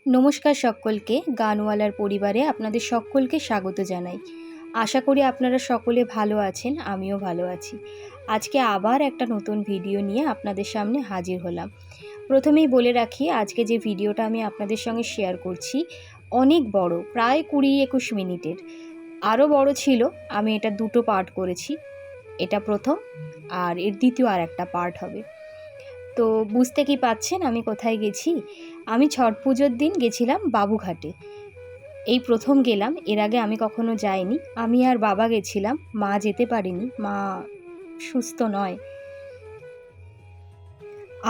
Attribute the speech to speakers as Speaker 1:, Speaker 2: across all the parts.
Speaker 1: নমস্কার সকলকে, গানওয়ালার পরিবারে আপনাদের সকলকে স্বাগত জানাই। আশা করি আপনারা সকলে ভালো আছেন, আমিও ভালো আছি। আজকে আবার একটা নতুন ভিডিও নিয়ে আপনাদের সামনে হাজির হলাম। প্রথমেই বলে রাখি, আজকে যে ভিডিওটা আমি আপনাদের সঙ্গে শেয়ার করছি অনেক বড়, প্রায় 20-21 মিনিটের। আরও বড় ছিল, আমি এটা দুটো পার্ট করেছি। এটা প্রথম, আর এর দ্বিতীয় আর একটা পার্ট হবে। তো বুঝতে কি পাচ্ছেন আমি কোথায় গেছি? আমি ছট পুজোর দিন গেছিলাম বাবুঘাটে। এই প্রথম গেলাম, এর আগে আমি কখনো যাইনি। আমি আর বাবা গেছিলাম, মা যেতে পারেনি, মা সুস্থ নয়।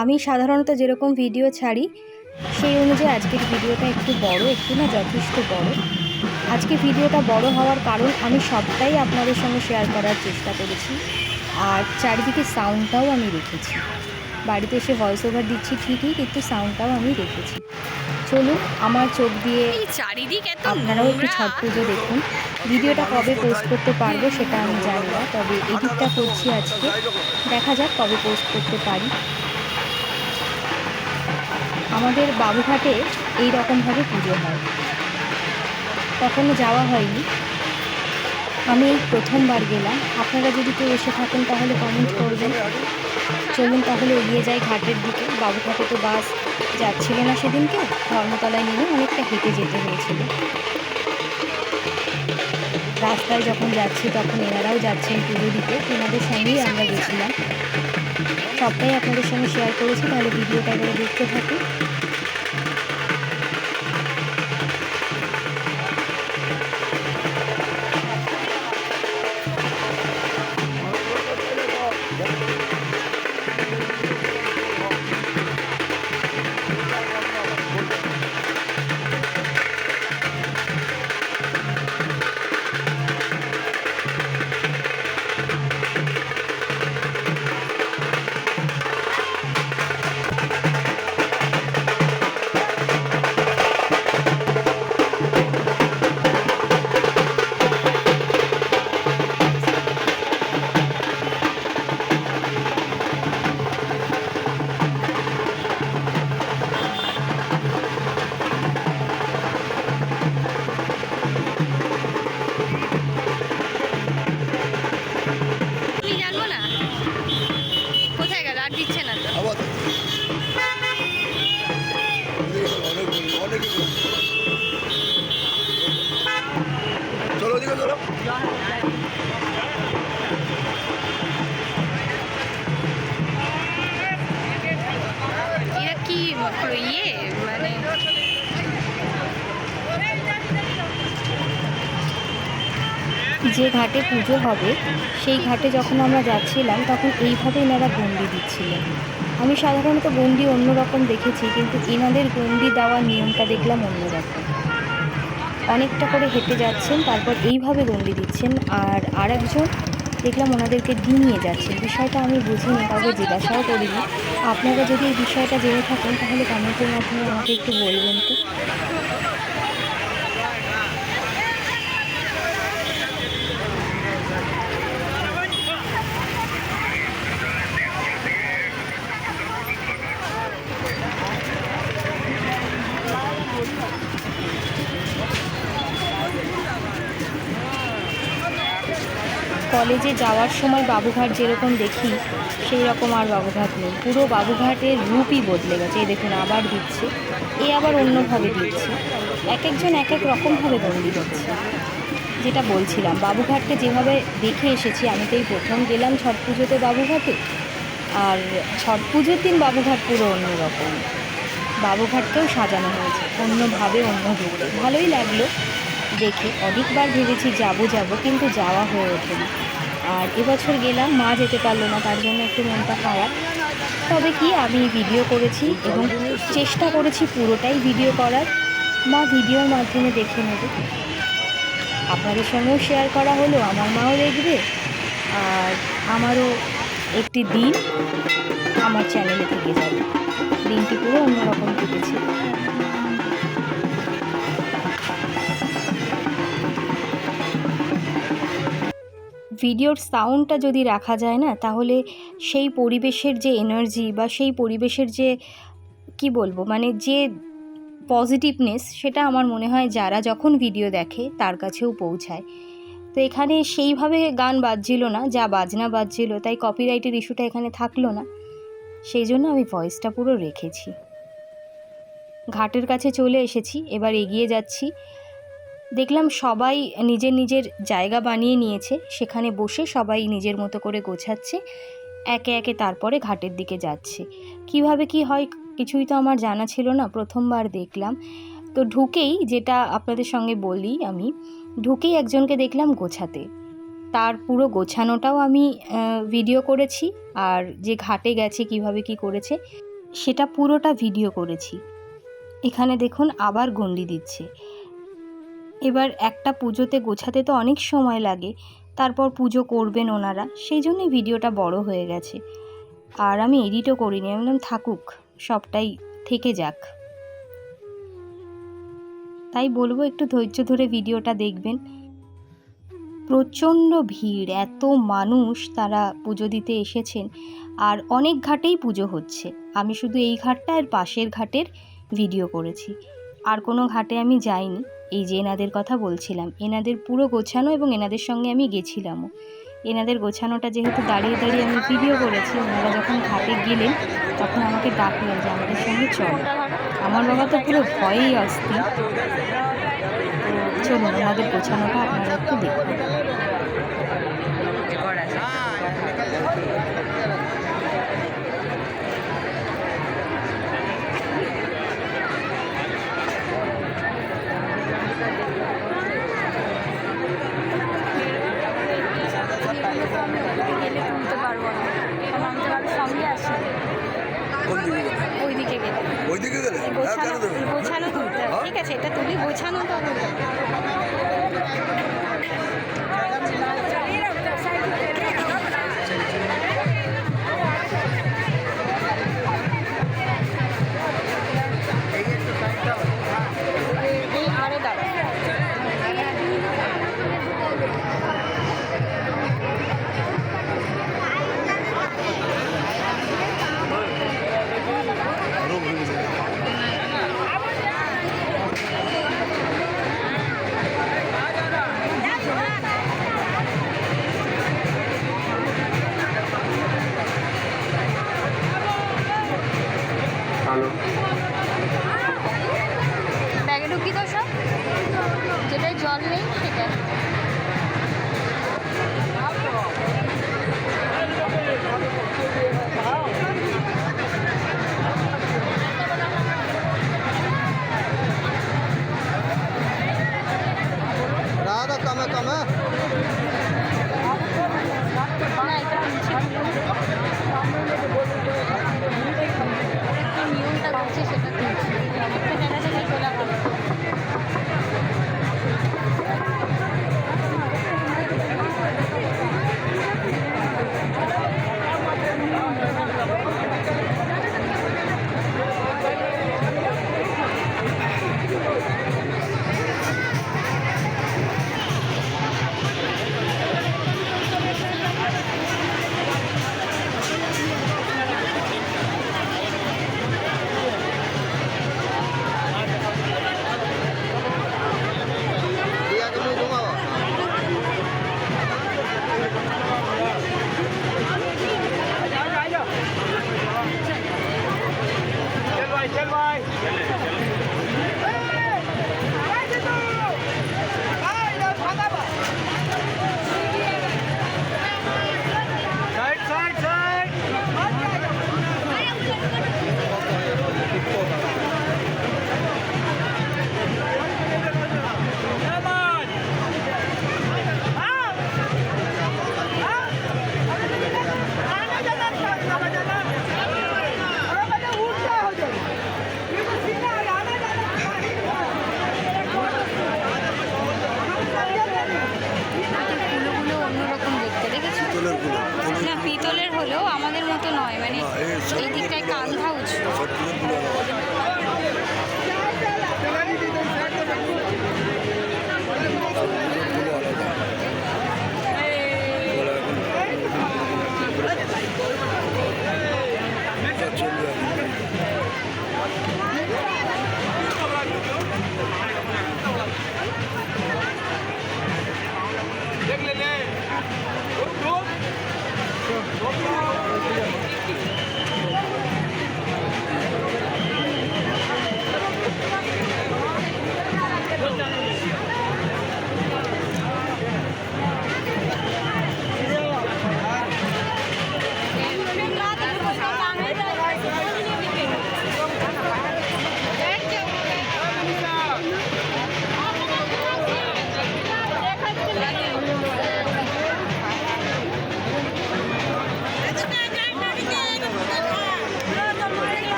Speaker 1: আমি সাধারণত যেরকম ভিডিও ছাড়ি সেই অনুযায়ী আজকের ভিডিওটা একটু বড়, একটু না যথেষ্ট বড়। আজকে ভিডিওটা বড় হওয়ার কারণ আমি সবটাই আপনাদের সঙ্গে শেয়ার করার চেষ্টা করেছি, আর চারিদিকে সাউন্ডটাও আমি রেখেছি। বাড়িতে এসে ভয়েস ওভার দিচ্ছি ঠিকই, কিন্তু সাউন্ডটাও আমি রেখেছি। চলুন আমার চোখ দিয়ে আপনারাও একটু ছট পুজো দেখুন। ভিডিওটা কবে পোস্ট করতে পারবো সেটা আমি জানি না, তবে এডিটটা করছি আজকে, দেখা যাক কবে পোস্ট করতে পারি। আমাদের বাবুঘাটে এই রকমভাবে পুজো হয়, কখনো যাওয়া হয়নি, আমি এই প্রথমবার গেলাম। আপনারা যদি কেউ এসে থাকেন তাহলে কমেন্ট করবেন। চলুন তাহলে এগিয়ে যাই ঘাটের দিকে। বাবুঘাটে তো বাস যাচ্ছিল না সেদিনকে, ধর্মতলায় নেমে অনেকটা হেঁটে যেতে হয়েছিল। রাস্তায় যখন যাচ্ছি তখন এনারাও যাচ্ছেন পুজো দিতে, এনাদের সঙ্গেই আমরা গেছিলাম। সবটাই আপনাদের সঙ্গে শেয়ার করেছি, তাহলে ভিডিওটা এবারে দেখতে থাকুন।
Speaker 2: এরা কি মানে
Speaker 1: যে ঘাটে পুজো হবে সেই ঘাটে যখন আমরা যাচ্ছিলাম তখন এইভাবে এনারা গণ্ডি দিচ্ছিলেন। আমি সাধারণত গণ্ডি অন্যরকম দেখেছি, কিন্তু এনাদের গণ্ডি দেওয়ার নিয়মটা দেখলাম অন্যরকম। অনেকটা করে হেঁটে যাচ্ছেন, তারপর এইভাবে গণ্ডি দিচ্ছেন, আর আরেকজন দেখলাম ওনাদেরকে ডিঙিয়ে যাচ্ছেন। বিষয়টা আমি বুঝিনি, কাউকে জিজ্ঞাসাও করিনি। আপনারা যদি এই বিষয়টা জেনে থাকেন তাহলে কমেন্টের মাধ্যমে আমাকে একটু বলবেন তো। কলেজে যাওয়ার সময় বাবুঘাট যেরকম দেখি সেই রকম আর বাবুঘাট নেই, পুরো বাবুঘাটের রূপই বদলে গেছে। এই দেখুন আবার দিচ্ছে, এ আবার অন্যভাবে দিচ্ছে, এক একজন এক এক রকমভাবে গণ্ডি দিচ্ছে। যেটা বলছিলাম, বাবুঘাটকে যেভাবে দেখে এসেছি, আমি তো এই প্রথম গেলাম ছট পুজোতে বাবুঘাটে, আর ছট পুজোর দিন বাবুঘাট পুরো অন্যরকম। বাবুঘাটকেও সাজানো হয়েছে অন্যভাবে, অন্য রূপে। ভালোই লাগলো দেখে। অনেকবার ভেবেছি যাব, কিন্তু যাওয়া হয়ে ওঠেনি। আর এবছর গেলাম, মা যেতে পারলো না, তার জন্য একটু মনটা খারাপ। তবে কি, আমি ভিডিও করেছি এবং চেষ্টা করেছি পুরোটাই ভিডিও করার। মা ভিডিওর মাধ্যমে দেখে নেবে, আপনাদের সঙ্গেও শেয়ার করা হলো, আমার মাও দেখবে, আর আমারও একটি দিন আমার চ্যানেলে থেকে যাবে। দিনটি পুরো অন্যরকম কেটেছে। ভিডিওর সাউন্ডটা যদি রাখা যায় না, তাহলে সেই পরিবেশের যে এনার্জি বা সেই পরিবেশের যে কি বলবো, মানে যে পজিটিভনেস সেটা আমার মনে হয় যারা যখন ভিডিও দেখে তার কাছেও পৌঁছায়। তো এখানে সেইভাবে গান বাজছিল না, যা বাজনা বাজছিল, তাই কপিরাইটের ইস্যুটা এখানে থাকলো না, সেই জন্য আমি ভয়েসটা পুরো রেখেছি। ঘাটের কাছে চলে এসেছি, এবার এগিয়ে যাচ্ছি। দেখলাম সবাই নিজের নিজের জায়গা বানিয়ে নিয়েছে, সেখানে বসে সবাই নিজের মতো করে গোছাচ্ছে, একে একে তারপরে ঘাটের দিকে যাচ্ছে। কিভাবে কি হয় কিছুই তো আমার জানা ছিল না, প্রথমবার দেখলাম। তো ঢুকেই, যেটা আপনাদের সঙ্গে বলি, আমি ঢুকেই একজনকে দেখলাম গোছাতে, তার পুরো গোছানোটাও আমি ভিডিও করেছি, আর যে ঘাটে গেছে কিভাবে কি করেছে সেটা পুরোটা ভিডিও করেছি। এখানে দেখুন আবার গণ্ডি দিচ্ছে। এবার একটা পুজোতে গোছাতে তো অনেক সময় লাগে, তারপর পুজো করবেন ওনারা, সেই জন্যই ভিডিওটা বড় হয়ে গেছে। আর আমি এডিটও করিনি, আমি বললাম থাকুক, সবটাই থেকে যাক। তাই বলবো একটু ধৈর্য ধরে ভিডিওটা দেখবেন। প্রচণ্ড ভিড়, এত মানুষ তারা পুজো দিতে এসেছেন, আর অনেক ঘাটেই পুজো হচ্ছে। আমি শুধু এই ঘাটটা আর পাশের ঘাটের ভিডিও করেছি, আর কোনো ঘাটে আমি যাইনি। এই যে এনাদের কথা বলছিলাম, এনাদের পুরো গোছানো, এবং এনাদের সঙ্গে আমি গেছিলামও। এনাদের গোছানোটা যেহেতু দাঁড়িয়ে দাঁড়িয়ে আমি ভিডিও করেছি, ওনারা যখন ঘাটে গেলেন তখন আমাকে ডাকলেন যে আমাদের সঙ্গে চল। আমার বাবা তো পুরো ভয়েই অস্থির। তো চলুন ওনাদের গোছানোটা আপনারা একটু দেখুন।
Speaker 2: গেলে তুলতে পারবো না, কারণ আমি তো আর সঙ্গে আসি। ওইদিকে গেলে
Speaker 3: ওইদিকে গেলে
Speaker 2: গোছানো গোছানো তুলতে হবে। ঠিক আছে, এটা তুলি, গোছানো তো এই আরে দাঁড়া। ব্যাগে ঢুকি তো সব, যেটাই জল নেই সেটা।
Speaker 3: রাধা কমে কমে
Speaker 2: না, এটা নিয়মটা করছে সেটা তুলছি, একটা জায়গা থেকে তোলা হবে।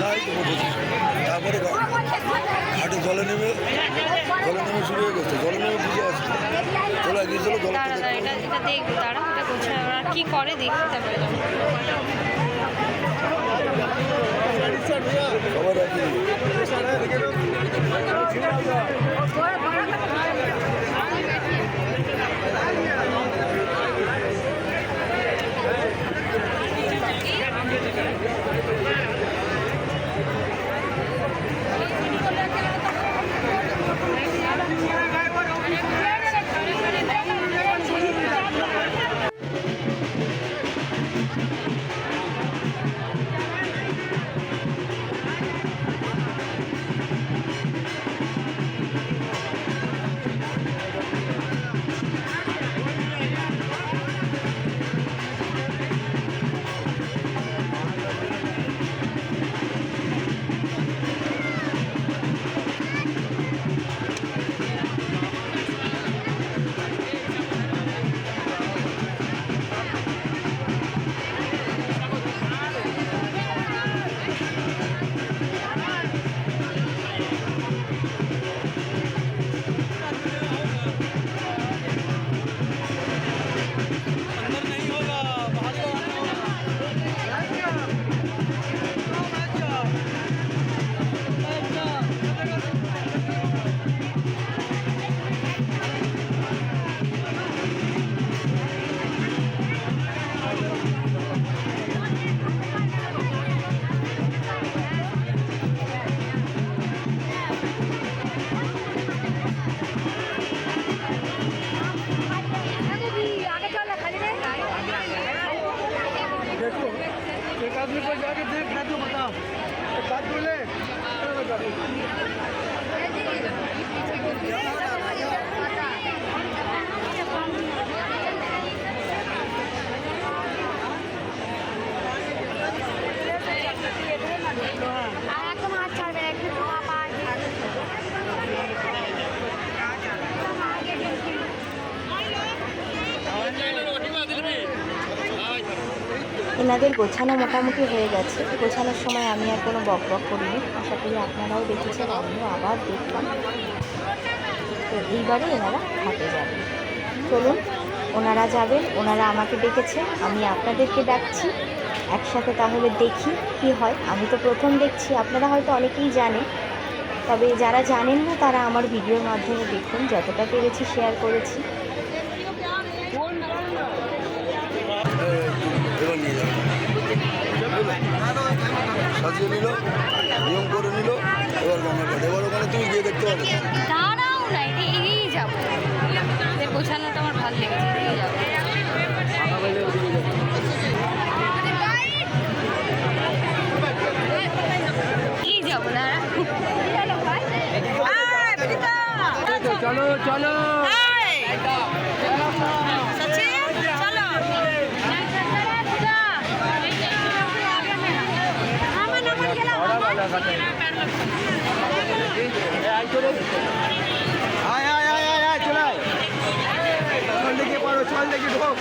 Speaker 4: না এই তো বসেছি। তারপরে ঘাটে জলে নেমে শুরু হয়ে গেছে, জলে নেমে বুঝে আসছে চলে গিয়েছিল জল
Speaker 1: দাঁড়া দাঁড়া, এটা দেখবো, দাঁড়া, এটা গোছানো ওরা কী করে দেখি তারপরে যাবো।
Speaker 4: সবার একই
Speaker 3: एक आदमी को जाके देख ना तो बता बात बोले
Speaker 2: একদম হাত ছাড়বে একটু ধোয়া পায়
Speaker 1: এনাদের গোছানো মোটামুটি হয়ে গেছে। গোছানোর সময় আমি আর কোনো বক বক করিনি, আশা করি আপনারাও দেখেছেন, আমিও আবার দেখলাম। তো এইবারে এনারা ঘাটে যাবেন। চলুন, ওনারা যাবেন, ওনারা আমাকে ডেকেছেন, আমি আপনাদেরকে ডাকছি, একসাথে তাহলে দেখি কি হয়। আমি তো প্রথম দেখছি, আপনারা হয়তো অনেকেই জানেন, তবে যারা জানেন না তারা আমার ভিডিওর মাধ্যমে দেখুন, যতটা পেরেছি শেয়ার করেছি।
Speaker 4: এবার নিয়ে যাবে সাজিয়ে নিল, নিয়ম করে নিল, এবার গঙ্গা ঘাট। এবার ওখানে তুমি গিয়ে দেখতে পাবে।
Speaker 1: দাঁড়াও না, এটা এগিয়েই যাবো, এদের গোছানোটা আমার ভালো লেগেছে, এগিয়ে যাবো। এগিয়ে যাবো, দাঁড়া।
Speaker 3: चलो चलो आय आय आय आय आय चल लेके पड़ो चल लेके ढोक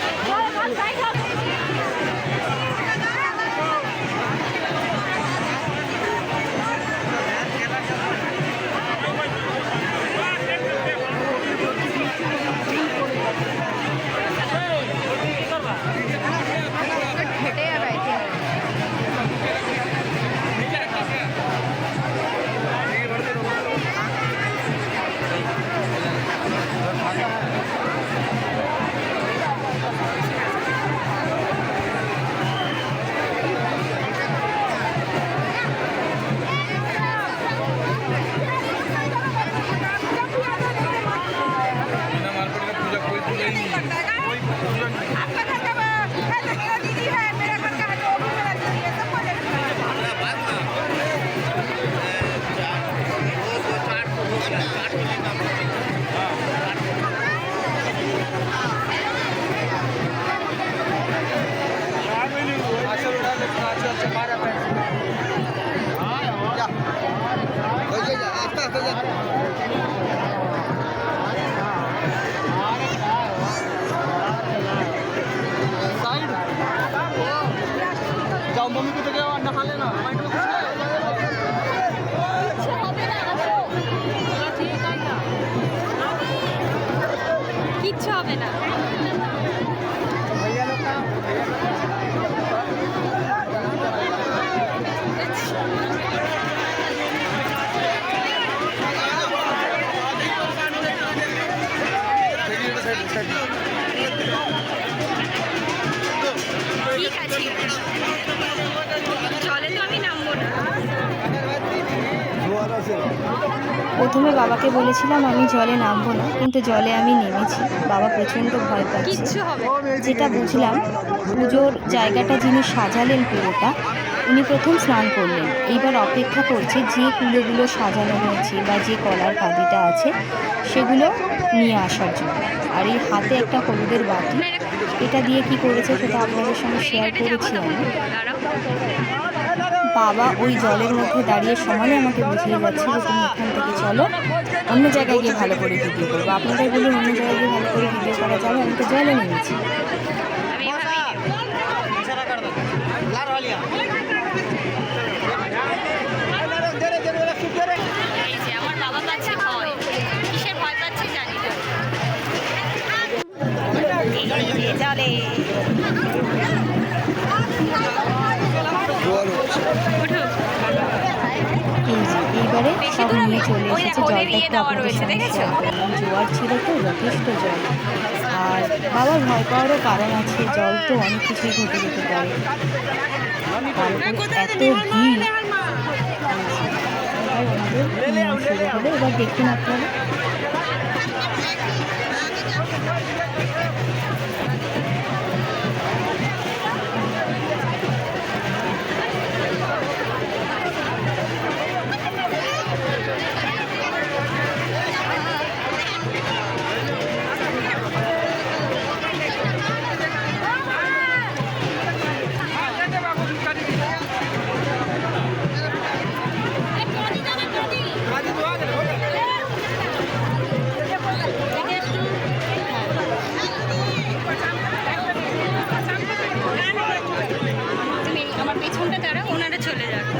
Speaker 1: প্রথমে বাবাকে বলেছিলাম আমি জলে নামবো না, কিন্তু জলে আমি নেমেছি। বাবা প্রচণ্ড ভয় পাচ্ছে।
Speaker 2: কিচ্ছু হবে না।
Speaker 1: যেটা বুঝলাম, পুজোর জায়গাটা যিনি সাজালেন পুরোটা, উনি প্রথম স্নান করলেন। এইবার অপেক্ষা করছে যে কুলোগুলো সাজানো হয়েছে বা যে কলার কাঁদিটা আছে সেগুলো নিয়ে আসার জন্য। আর এই হাতে একটা হলুদের বাটি, এটা দিয়ে কি করেছে সেটা আপনাদের সঙ্গে শেয়ার করেছি আমি। বাবা ওই জলের মধ্যে দাঁড়িয়ে সমানে আমাকে বুঝিয়ে যাচ্ছে যে তুমি এখান থেকে চলো, অন্য জায়গায় গিয়ে ভালো করে ভিডিও করবো। আপনাদের বলুন অন্য জায়গায় গিয়ে ভালো করে ভিডিও করা যাবে? আমি তো জলে নেমেছি।
Speaker 2: এই যে আমার বাবা পাচ্ছে ভয়, কিসের ভয় পাচ্ছে জানি না। এই যে জলে
Speaker 4: জোয়ার হচ্ছে।
Speaker 2: উঠো।
Speaker 1: এই যে এইবারে
Speaker 2: বেশি
Speaker 1: সব
Speaker 2: দূর
Speaker 1: নিয়ে চলে
Speaker 2: ওই
Speaker 1: এসেছে।
Speaker 2: দেখো, ওদের
Speaker 1: জলটা
Speaker 2: ইয়ে
Speaker 1: একটু
Speaker 2: দেওয়া
Speaker 1: আপনাদের
Speaker 2: রয়েছে,
Speaker 1: সঙ্গে
Speaker 2: দেখেছো?
Speaker 1: শেয়ার করলাম। জোয়ার ছিল তো, যথেষ্ট জল। আর বাবার ভয় পাওয়ারও কারণ আছে, জল তো অনেক কিছুই ঘটে যেতে পারে। তার উপর এত ভিড়। এবার আমাদের নিয়ম শুরু হলো, এবার দেখুন আপনারা।
Speaker 2: তুমি আমার পেছনটা দাঁড়াও, ওনারা চলে যাবে।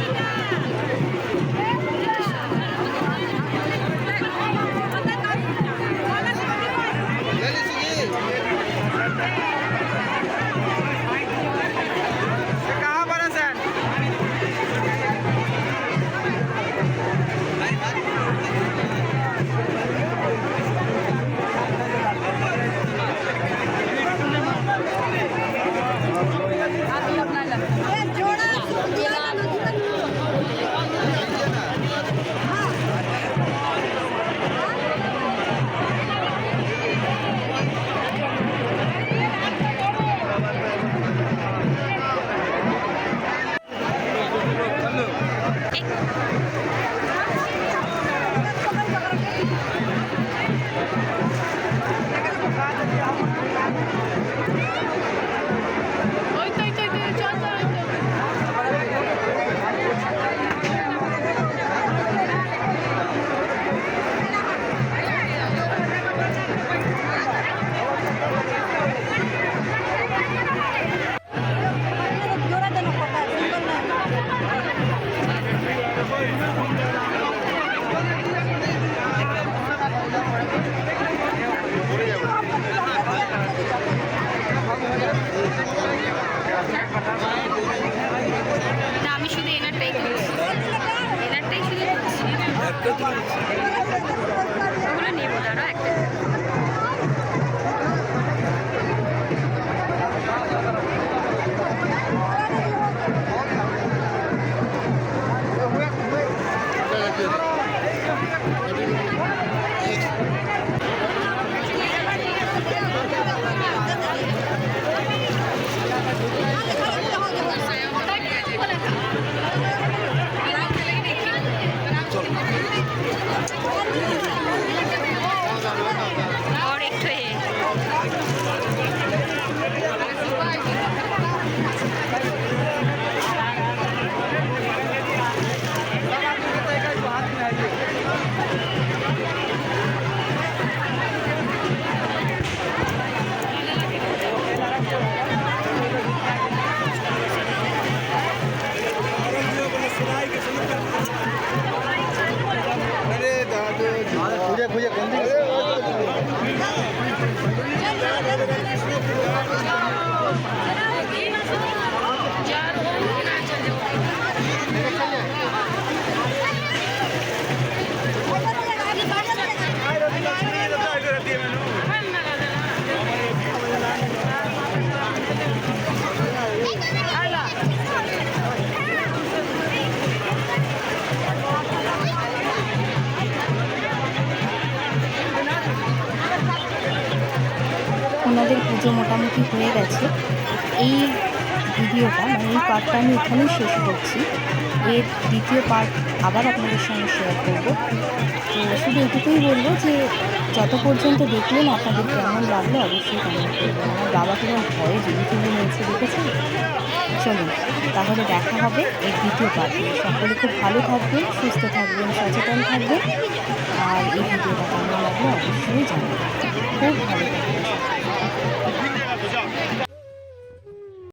Speaker 2: না, আমি শুধু এনারটাই করছি, এনারটাই শুধু করছি।
Speaker 4: একটা তুলে দিচ্ছি।
Speaker 2: ওগুলো নেবো, দাঁড়া একটা।
Speaker 1: পুজো মোটামুটি হয়ে গেছে। এই ভিডিওটা মানে এই পার্টটা আমি এখানেই শেষ করছি। এর দ্বিতীয় পার্ট আবার আপনাদের সঙ্গে শেয়ার করব। তো শুধু এটুকুই বলবো যে যত পর্যন্ত দেখলেন আপনাদের কেমন লাগলো অবশ্যই কমেন্ট করবেন। আমার বাবা কেমন ভয়ে জুড়ি তুলে নিয়েছে দেখেছেন। চলুন তাহলে দেখা হবে এর দ্বিতীয় পার্টে। সকলে খুব ভালো থাকবেন, সুস্থ থাকবেন, সচেতন থাকবেন। আর এই ভিডিওটা কেমন লাগলো অবশ্যই জানাবেন। খুব ভালো থাকবেন।